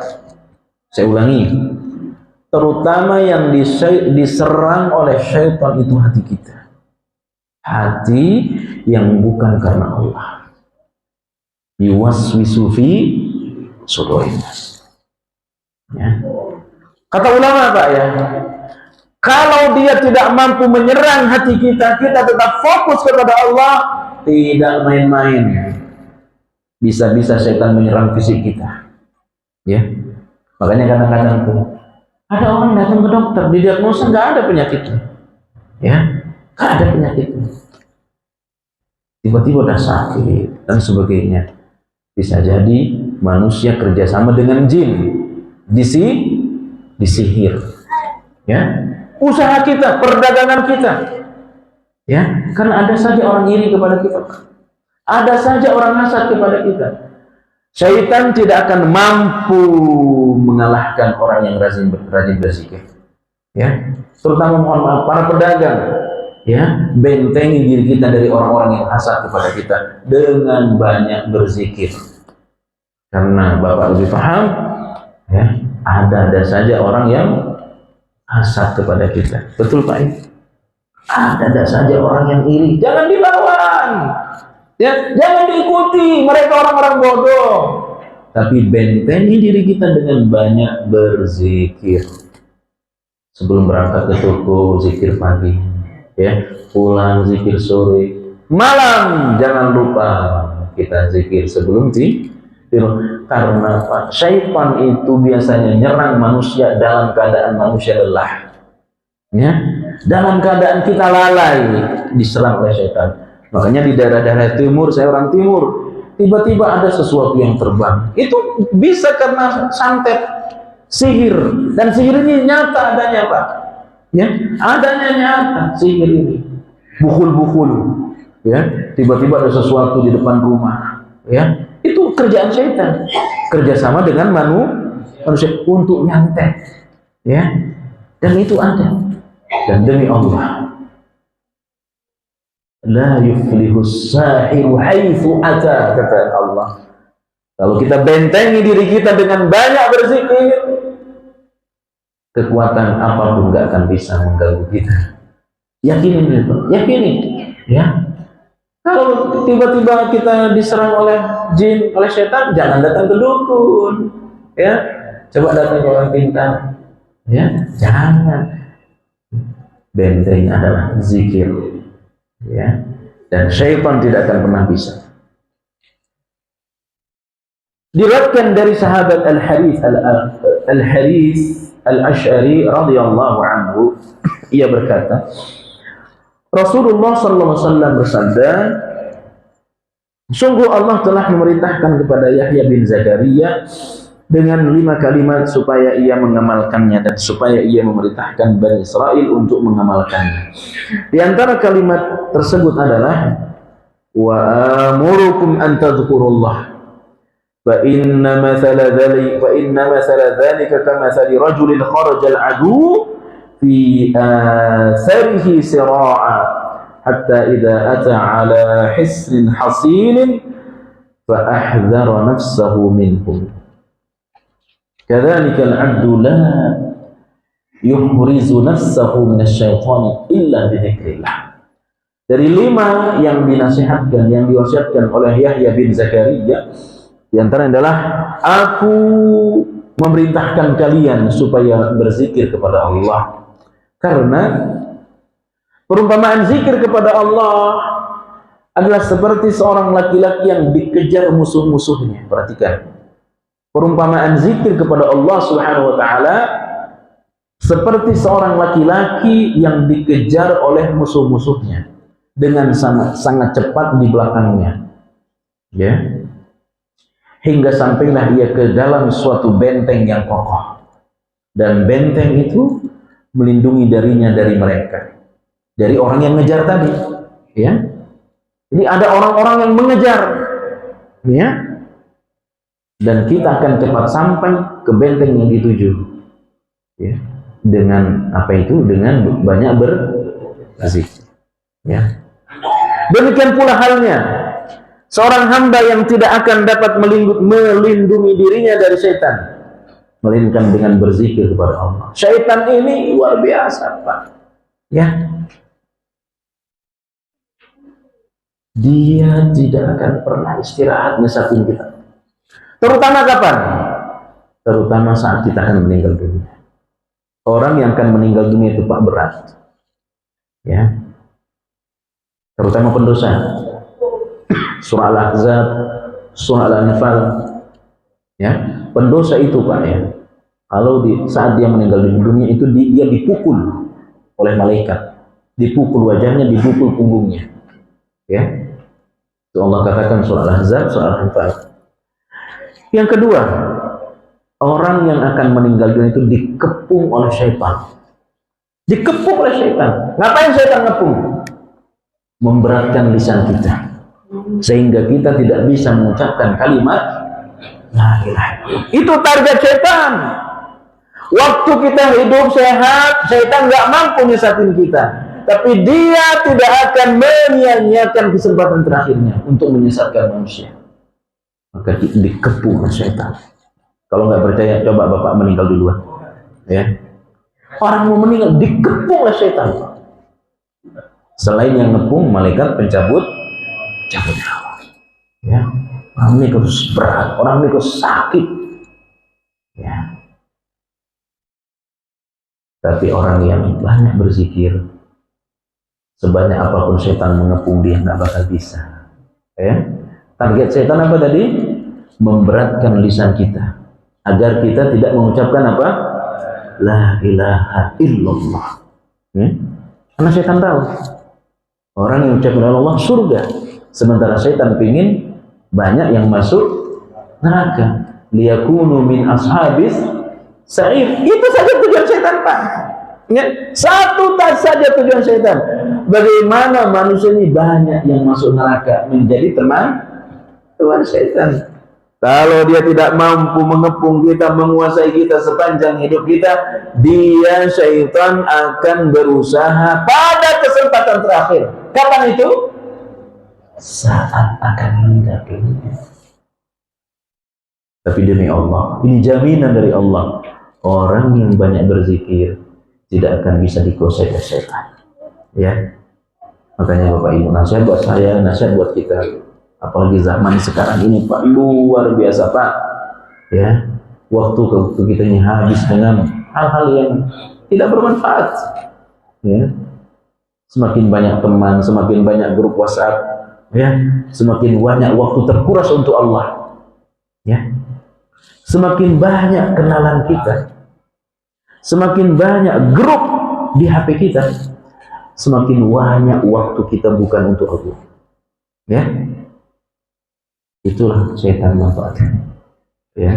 Saya ulangi, terutama yang diserang oleh syaitan itu hati kita. Hati yang bukan karena Allah. Yuwaswisu fi sudurin nas. Ya. Kata ulama Pak ya, kalau dia tidak mampu menyerang hati kita, kita tetap fokus kepada Allah, tidak main-main. Bisa-bisa setan menyerang fisik kita. Ya. Makanya kadang-kadang tuh ada orang datang ke dokter, didiagnosa nggak ada penyakitnya. Ya, nggak ada penyakitnya. Tiba-tiba udah sakit dan sebagainya. Bisa jadi manusia kerjasama dengan jin. Disihir ya, usaha kita, perdagangan kita ya, karena ada saja orang iri kepada kita, ada saja orang hasad kepada kita. Syaitan tidak akan mampu mengalahkan orang yang rajin berzikir ya, terutama mohon maaf para pedagang ya, bentengi diri kita dari orang-orang yang hasad kepada kita dengan banyak berzikir, karena Bapak lebih paham ya, ada saja orang yang hasad kepada kita. Betul Pak? Ada saja orang yang iri. Jangan dilawan. Ya, jangan diikuti mereka orang-orang bodoh. Tapi bentengi diri kita dengan banyak berzikir. Sebelum berangkat ke toko zikir pagi, ya, pulang zikir sore, malam jangan lupa kita zikir sebelum karena Pak, syaitan itu biasanya nyerang manusia dalam keadaan manusia lelah ya, dalam keadaan kita lalai diserang oleh syaitan. Makanya di daerah-daerah timur, saya orang timur, tiba-tiba ada sesuatu yang terbang, itu bisa karena santet, sihir, dan sihir ini nyata adanya Pak ya, adanya nyata sihir ini bukhul-bukhul, ya, tiba-tiba ada sesuatu di depan rumah, ya, itu kerjaan syaitan, kerjasama dengan manusia untuk nyantet, ya, dan itu ada. Dan demi Allah, la yuflihus sahiru haitsu ata, kata Allah. Kalau kita bentengi diri kita dengan banyak berzikir, kekuatan apapun nggak akan bisa mengganggu kita. Yakini itu, yakini, ya. Kalau tiba-tiba kita diserang oleh jin, oleh setan, jangan datang ke dukun, ya. Coba datang ke orang pintar, ya. Jangan. Benteng adalah zikir, ya. Dan syaitan tidak akan pernah bisa. Diriwayatkan dari sahabat Al-Harits Al-Asy'ari radhiyallahu anhu, ia berkata, Rasulullah sallallahu alaihi wasallam bersabda, sungguh Allah telah memerintahkan kepada Yahya bin Zakaria dengan 5 kalimat supaya ia mengamalkannya dan supaya ia memerintahkan Bani Israel untuk mengamalkannya. Di antara kalimat tersebut adalah wa amurukum an tadhkurullah fa inna mathala dhalika kamathali rajulin kharaja al-adu fi atharihi sira'a hatta idza ata ala hisnin hasilin fa ahdhara nafsahu minhum kadzalika al-'abdu la yuhrizu nafsahu minasyaitani illa bidzikrillah. Dari 5 yang dinasihatkan, yang diwasiatkan oleh Yahya bin Zakaria, di antara adalah aku memerintahkan kalian supaya berzikir kepada Allah. Karena perumpamaan zikir kepada Allah adalah seperti seorang laki-laki yang dikejar musuh-musuhnya. Perhatikan. Perumpamaan zikir kepada Allah Subhanahu wa taala seperti seorang laki-laki yang dikejar oleh musuh-musuhnya dengan sangat cepat di belakangnya. Ya. Hingga sampailah ia ke dalam suatu benteng yang kokoh. Dan benteng itu melindungi darinya dari mereka. Dari orang yang ngejar tadi. Ya. Ini ada orang-orang yang mengejar. Ya. Dan kita akan cepat sampai ke benteng yang dituju. Ya. Dengan apa itu? Dengan banyak berzikir. Ya. Demikian pula halnya seorang hamba yang tidak akan dapat melindungi dirinya dari syaitan, melainkan dengan berzikir kepada Allah. Syaitan ini luar biasa, Pak. Ya. Dia tidak akan pernah istirahat nyesatin kita. Terutama kapan? Terutama saat kita akan meninggal dunia. Orang yang akan meninggal dunia itu, Pak, berat. Ya. Terutama pendosa. Surah Al-Ahzab, Surah Al-Anfal, ya, pendosa itu, Pak, ya, kalau saat dia meninggal di dunia itu dia dipukul oleh malaikat, dipukul wajahnya, dipukul punggungnya, ya, itu Allah katakan Surah Al-Ahzab, Surah Al-Anfal. Yang kedua, orang yang akan meninggal dunia itu dikepung oleh syaitan, dikepung oleh syaitan. Ngapain syaitan ngepung? Memberatkan lisan kita, sehingga kita tidak bisa mengucapkan kalimat la ilaha illallah. Itu target setan. Waktu kita hidup sehat, setan nggak mampu nyesatin kita, tapi dia tidak akan menyia-nyiakan kesempatan terakhirnya untuk menyesatkan manusia. Maka dikepung oleh setan. Kalau nggak percaya, coba Bapak meninggal duluan, ya. Orang mau meninggal dikepung oleh setan. Selain yang ngepung, malaikat pencabut nyawa. Ya, orang ini kok berat, orang ini kok sakit. Ya. Tapi orang yang banyak berzikir, sebanyak apapun setan mengepung dia nggak bakal bisa. Ya. Target setan apa tadi? Memberatkan lisan kita agar kita tidak mengucapkan apa? La ilaha illallah. Ya. Karena setan tahu orang yang mengucapkan Allah surga. Sementara setan ingin banyak yang masuk neraka. Liyakunu min ashabis sa'ir. Itu saja tujuan setan, Pak. Ya, satu saja tujuan setan. Bagaimana manusia ini banyak yang masuk neraka menjadi teman setan. Kalau dia tidak mampu mengepung kita, menguasai kita sepanjang hidup kita, dia syaitan akan berusaha pada kesempatan terakhir. Kapan itu? Saat akan meninggal dunia. Tapi demi Allah, ini jaminan dari Allah, orang yang banyak berzikir tidak akan bisa dikuasai oleh setan. Ya, makanya Bapak Ibu, nasihat buat saya, nasihat buat kita. Apalagi zaman sekarang ini Pak, luar biasa Pak, ya, waktu kita ini habis dengan hal-hal yang tidak bermanfaat, ya. Semakin banyak teman, semakin banyak grup WhatsApp, ya, semakin banyak waktu terkuras untuk Allah, ya. Semakin banyak kenalan kita, semakin banyak grup di HP kita, semakin banyak waktu kita bukan untuk Allah, ya. Itulah setan manfaatnya, ya.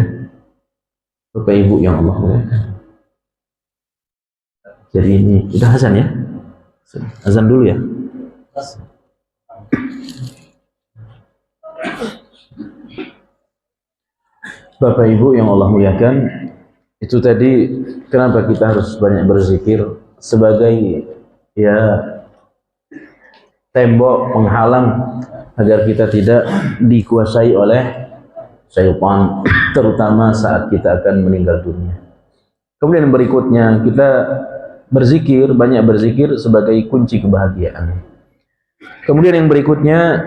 Bapak Ibu yang Allah muliakan. Jadi ini udah azan ya, azan dulu ya. Bapak Ibu yang Allah muliakan, itu tadi kenapa kita harus banyak berzikir sebagai ya tembok penghalang agar kita tidak dikuasai oleh syaitan, terutama saat kita akan meninggal dunia. Kemudian berikutnya, kita berzikir, banyak berzikir sebagai kunci kebahagiaan. Kemudian yang berikutnya,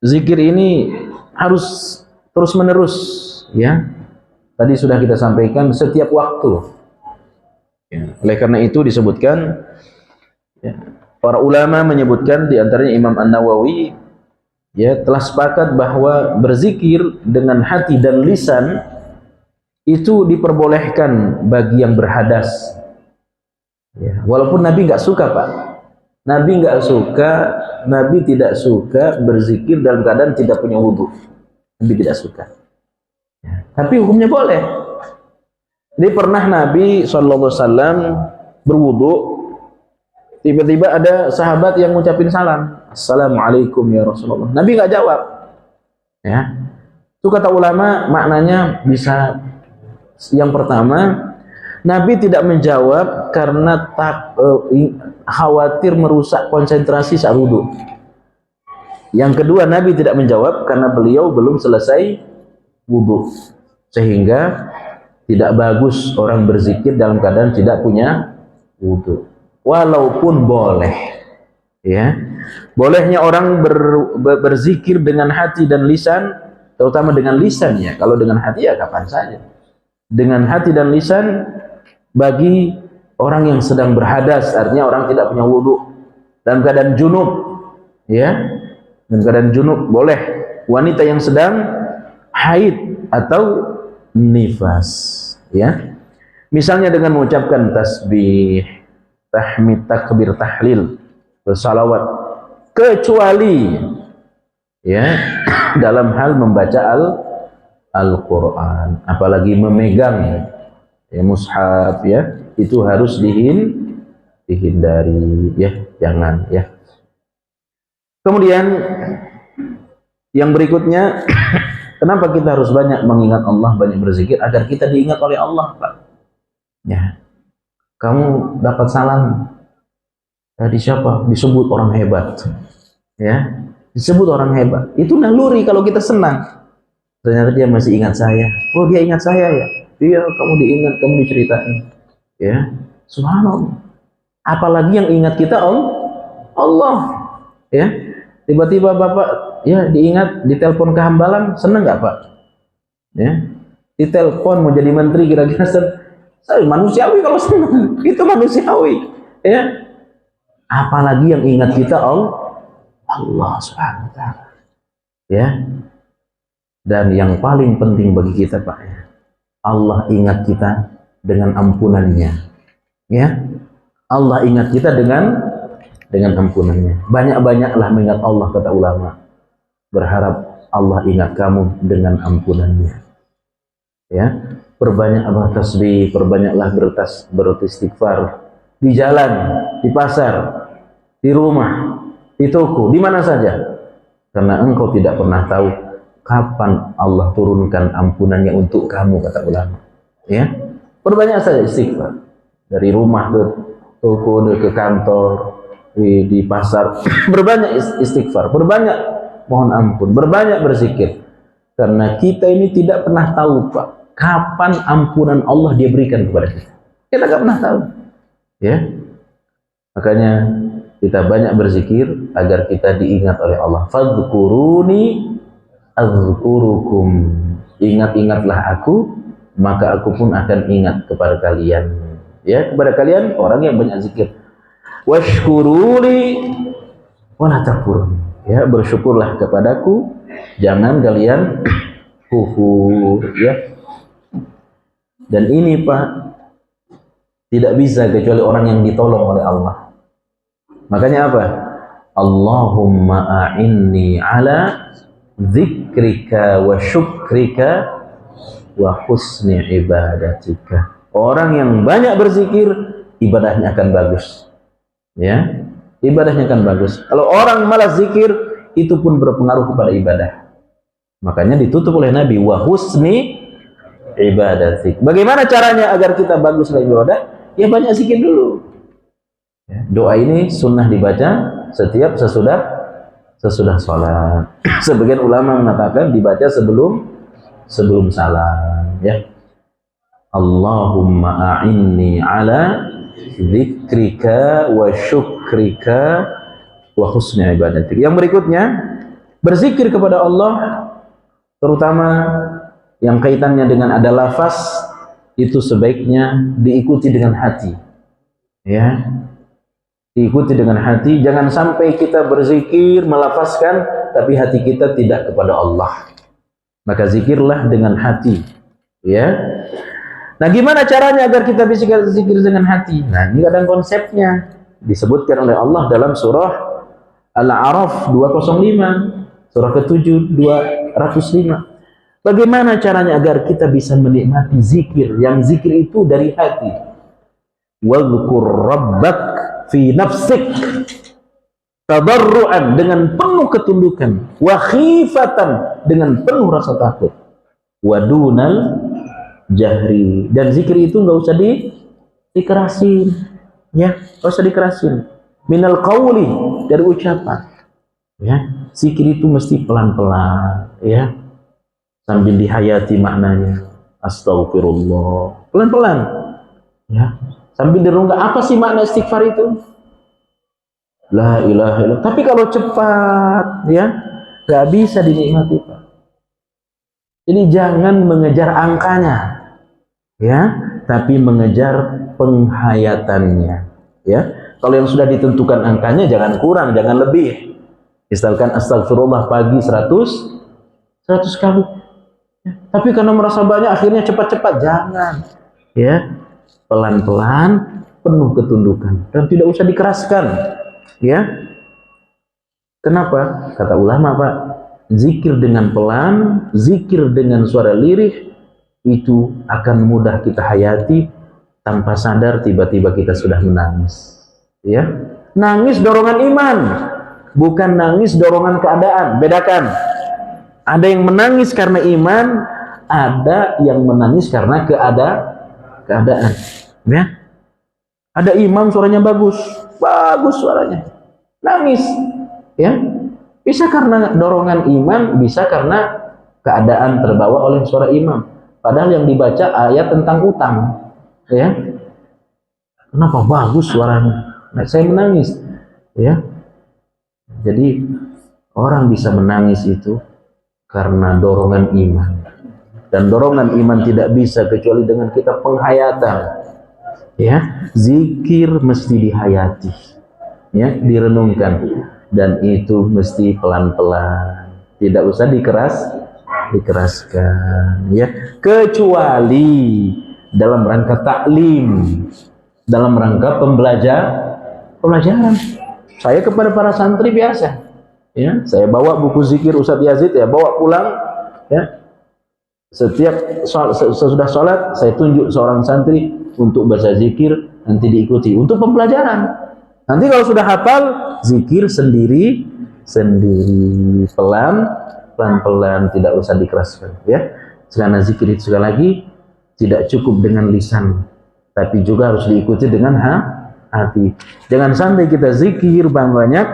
zikir ini harus terus menerus, ya. Tadi sudah kita sampaikan, setiap waktu, ya. Oleh karena itu disebutkan, ya, para ulama menyebutkan, diantaranya Imam An-Nawawi, ya, telah sepakat bahwa berzikir dengan hati dan lisan itu diperbolehkan bagi yang berhadas, ya, walaupun Nabi nggak suka Pak, Nabi nggak suka, Nabi tidak suka berzikir dalam keadaan tidak punya wudhu, Nabi tidak suka, ya, tapi hukumnya boleh. Jadi pernah Nabi SAW berwudhu, tiba-tiba ada sahabat yang ngucapin salam, Assalamualaikum ya Rasulullah. Nabi nggak jawab, ya. Itu kata ulama maknanya bisa, yang pertama, Nabi tidak menjawab karena khawatir merusak konsentrasi saat wudhu. Yang kedua, Nabi tidak menjawab karena beliau belum selesai wudhu, sehingga tidak bagus orang berzikir dalam keadaan tidak punya wudhu. Walaupun boleh, ya, bolehnya orang berzikir dengan hati dan lisan, terutama dengan lisannya. Kalau dengan hati ya kapan saja. Dengan hati dan lisan bagi orang yang sedang berhadas, artinya orang tidak punya wudhu, dalam keadaan junub, ya, dalam keadaan junub boleh. Wanita yang sedang haid atau nifas, ya, misalnya dengan mengucapkan tasbih, tahmid, takbir, tahlil, bersalawat, kecuali, ya, dalam hal membaca Al-Quran, apalagi memegang, ya, mushaf, ya, itu harus dihindari, ya, jangan, ya. Kemudian yang berikutnya, kenapa kita harus banyak mengingat Allah, banyak berzikir agar kita diingat oleh Allah, Pak, ya. Kamu dapat salam dari siapa? Disebut orang hebat, ya, disebut orang hebat. Itu naluri kalau kita senang. Ternyata dia masih ingat saya. Oh, dia ingat saya ya. Iya, kamu diingat, kamu diceritain, ya. Subhanallah. Apalagi yang ingat kita Allah, ya. Tiba-tiba Bapak, ya, diingat, ditelepon ke Hambalang, senang nggak Pak? Ya, ditelepon mau jadi menteri, kira-kira saya manusiawi kalau senang, itu manusiawi, ya. Apalagi yang ingat kita Allah Subhanahu wa Ta'ala, ya. Dan yang paling penting bagi kita, Pak, ya, Allah ingat kita dengan ampunannya, ya. Allah ingat kita dengan ampunannya. Banyak-banyaklah mengingat Allah, kata ulama. Berharap Allah ingat kamu dengan ampunannya, ya. Perbanyaklah tasbih, perbanyaklah beristighfar di jalan, di pasar, di rumah, di toko, di mana saja. Karena engkau tidak pernah tahu kapan Allah turunkan ampunannya untuk kamu, kata ulama. Ya, perbanyak saja istighfar. Dari rumah ke toko, ke kantor, di pasar, berbanyak istighfar, berbanyak mohon ampun, berbanyak berzikir. Karena kita ini tidak pernah tahu, Pak, kapan ampunan Allah dia berikan kepada kita. Kita tidak pernah tahu. Ya, makanya kita banyak berzikir agar kita diingat oleh Allah. Fadhkuruni azkurukum. Ingat-ingatlah aku, maka aku pun akan ingat kepada kalian. Ya, kepada kalian orang yang banyak zikir. Washkuruli wala takfurun. Ya, bersyukurlah kepadaku, jangan kalian kufur, ya. Dan ini, Pak, tidak bisa kecuali orang yang ditolong oleh Allah. Makanya apa? Allahumma a'inni ala dzikrika wa syukrika wa husni ibadatika. Orang yang banyak berzikir, ibadahnya akan bagus. Ya, ibadahnya akan bagus. Kalau orang malas zikir, itu pun berpengaruh kepada ibadah. Makanya ditutup oleh Nabi, wa husni ibadatik. Bagaimana caranya agar kita bagus dalam ibadah? Ya banyak zikir dulu. Ya, doa ini sunnah dibaca setiap sesudah sholat. Sebagian ulama mengatakan dibaca sebelum salam. Ya, Allahumma a'inni ala dzikrika wa syukrika wa husni ibadatik. Yang berikutnya, berzikir kepada Allah, terutama yang kaitannya dengan ada lafaz, itu sebaiknya diikuti dengan hati. Ya, diikuti dengan hati. Jangan sampai kita berzikir melafazkan tapi hati kita tidak kepada Allah. Maka zikirlah dengan hati. Ya. Nah, gimana caranya agar kita bisa zikir dengan hati? Nah, ini kadang konsepnya disebutkan oleh Allah dalam surah Al-A'raf 205, surah ke-7 205. Bagaimana caranya agar kita bisa menikmati zikir? Yang zikir itu dari hati. Wadhkur rabbak fi nafsik tadarruan, dengan penuh ketundukan, wa khifatan, dengan penuh rasa takut, wa dunal jahri, dan zikir itu nggak usah dikerasin, ya, nggak usah dikerasin. Minal qawli, dari ucapan, ya. Zikir itu mesti pelan-pelan, ya, sambil dihayati maknanya. Astagfirullah, pelan-pelan, ya, sambil direnungkan apa sih makna istighfar itu. La ilaha illallah. Tapi kalau cepat, ya, nggak bisa dinikmati, Pak. Jadi jangan mengejar angkanya, ya, tapi mengejar penghayatannya, ya. Kalau yang sudah ditentukan angkanya, jangan kurang, jangan lebih. Misalkan astagfirullah pagi 100 kali. Ya. Tapi karena merasa banyak, akhirnya cepat-cepat, jangan, ya, pelan-pelan, penuh ketundukan, dan tidak usah dikeraskan, ya. Kenapa? Kata ulama, Pak, zikir dengan pelan, zikir dengan suara lirih, itu akan mudah kita hayati. Tanpa sadar tiba-tiba kita sudah menangis, ya. Nangis dorongan iman, bukan nangis dorongan keadaan. Bedakan. Ada yang menangis karena iman, ada yang menangis karena keadaan, ya. Ada imam suaranya bagus suaranya, nangis, ya. Bisa karena dorongan iman, bisa karena keadaan terbawa oleh suara imam. Padahal yang dibaca ayat tentang utang, ya. Kenapa bagus suaranya? Nah, saya menangis, ya. Jadi orang bisa menangis itu karena dorongan iman. Dan dorongan iman tidak bisa kecuali dengan kita penghayatan, ya. Zikir mesti dihayati, ya, direnungkan, dan itu mesti pelan-pelan, tidak usah dikeraskan, ya, kecuali dalam rangka taklim, dalam rangka pembelajaran. Saya kepada para santri biasa, ya, saya bawa buku zikir Ustadz Yazid, ya, bawa pulang, ya. Setiap sesudah sholat saya tunjuk seorang santri untuk baca zikir, nanti diikuti untuk pembelajaran. Nanti kalau sudah hafal, zikir sendiri, pelan-pelan, tidak usah dikeraskan, ya. Karena zikir itu sekali lagi tidak cukup dengan lisan, tapi juga harus diikuti dengan hati. Jangan sampai kita zikir banyak,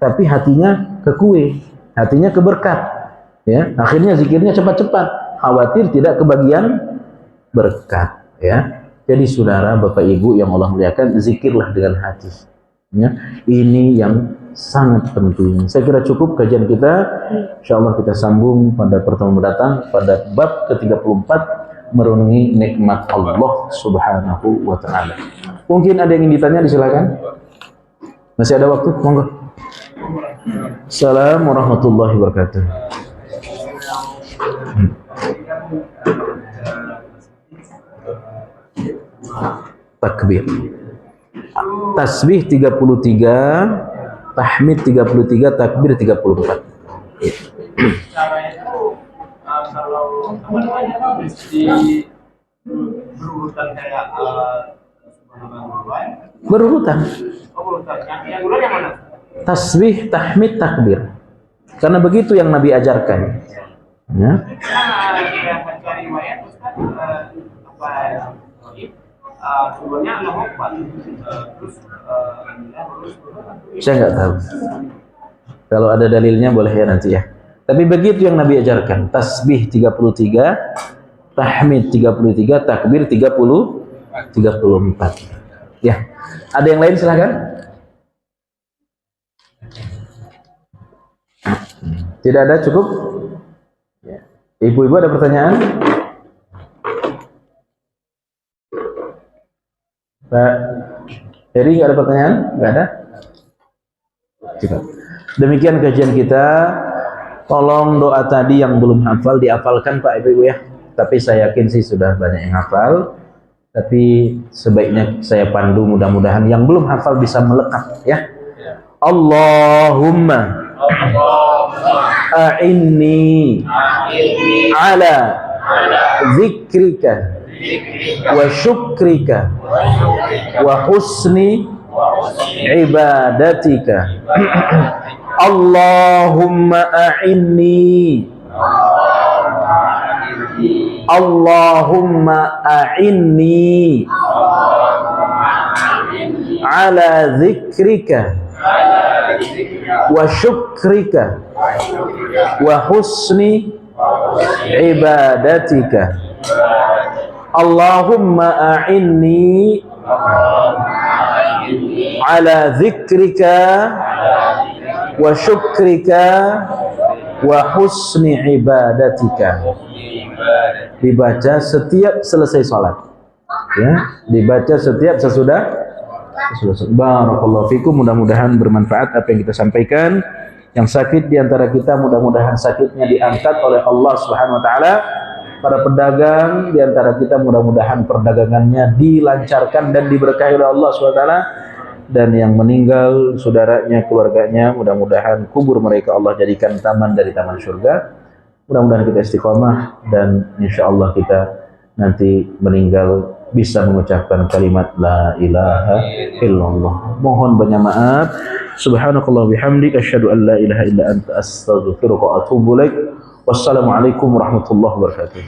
tapi hatinya ke kue, hatinya ke berkat, ya. Akhirnya zikirnya cepat-cepat, khawatir tidak kebagian berkat, ya. Jadi saudara, Bapak Ibu yang Allah muliakan, zikirlah dengan hati. Ya, ini yang sangat penting. Saya kira cukup kajian kita. Insyaallah kita sambung pada pertemuan mendatang pada bab ke-34, merenungi nikmat Allah Subhanahu wa taala. Mungkin ada yang ingin ditanya, disilakan. Masih ada waktu, monggo. Assalamualaikum warahmatullahi wabarakatuh. Takbir. Tasbih 33, tahmid 33, takbir 34. Caranya itu kalau berurutan kayak Berurutan. berurutan. Yang duluan yang mana? Tasbih, tahmid, takbir. Karena begitu yang Nabi ajarkan. Ya. Karena saya baca riwayat sebelumnya Allah Akbar, terus Saya nggak tahu. Kalau ada dalilnya boleh ya nanti ya. Tapi begitu yang Nabi ajarkan. Tasbih 33, tahmid 33, takbir 34. Ya. Ada yang lain silahkan. Tidak ada, cukup? Ya. Ibu-ibu ada pertanyaan? Pak Heri, nggak ada pertanyaan? Nggak ada? Cukup. Demikian kajian kita. Tolong doa tadi yang belum hafal dihafalkan Pak Ibu ya. Tapi saya yakin sih sudah banyak yang hafal. Tapi sebaiknya saya pandu, mudah-mudahan yang belum hafal bisa melekat ya. Allahumma a'inni ala zikrika wa syukrika wa husni ibadatika. Allahumma a'inni ala zikrika wa syukrika wa husni ibadatika. Allahumma a'inni ala zikrika wa syukrika wa husni ibadatika. Dibaca setiap selesai sholat ya, dibaca setiap sesudah selesai. Barakallahu fikum, mudah-mudahan bermanfaat apa yang kita sampaikan. Yang sakit diantara kita mudah-mudahan sakitnya diangkat oleh Allah Subhanahu wa taala. Para pedagang di antara kita mudah-mudahan perdagangannya dilancarkan dan diberkahi oleh Allah SWT. Dan yang meninggal saudaranya, keluarganya, mudah-mudahan kubur mereka Allah jadikan taman dari taman surga. Mudah-mudahan kita istiqomah dan insya Allah kita nanti meninggal bisa mengucapkan kalimat la ilaha illallah. Mohon banyak maaf. Subhanakallah bihamdik asyhadu an la ilaha illa anta astaghfiruka wa atubu ilaik. Wassalamualaikum warahmatullahi wabarakatuh.